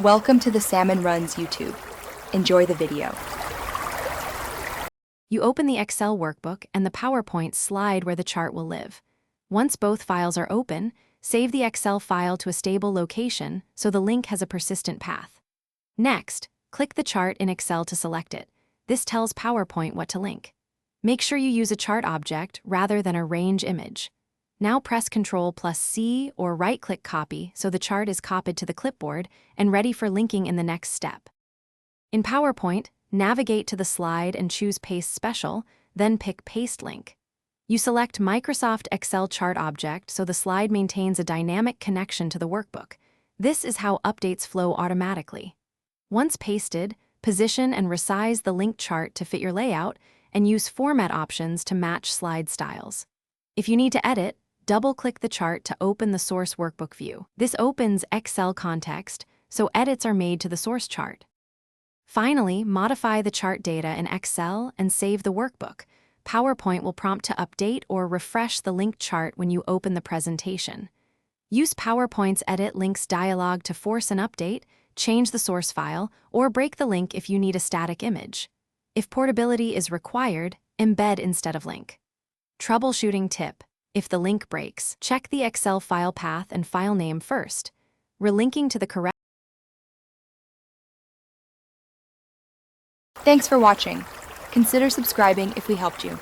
Welcome to the Salmon Runs YouTube. Enjoy the video. You open the Excel workbook and the PowerPoint slide where the chart will live. Once both files are open, save the Excel file to a stable location so the link has a persistent path. Next, click the chart in Excel to select it. This tells PowerPoint what to link. Make sure you use a chart object rather than a range image. Now press Ctrl+C or right-click Copy so the chart is copied to the clipboard and ready for linking in the next step. In PowerPoint, navigate to the slide and choose Paste Special, then pick Paste Link. You select Microsoft Excel Chart Object so the slide maintains a dynamic connection to the workbook. This is how updates flow automatically. Once pasted, position and resize the linked chart to fit your layout and use format options to match slide styles. If you need to edit, double-click the chart to open the source workbook view. This opens Excel context, so edits are made to the source chart. Finally, modify the chart data in Excel and save the workbook. PowerPoint will prompt to update or refresh the linked chart when you open the presentation. Use PowerPoint's Edit Links dialog to force an update, change the source file, or break the link if you need a static image. If portability is required, embed instead of link. Troubleshooting tip: if the link breaks, check the Excel file path and file name first. Relinking to the correct. Thanks for watching. Consider subscribing if we helped you.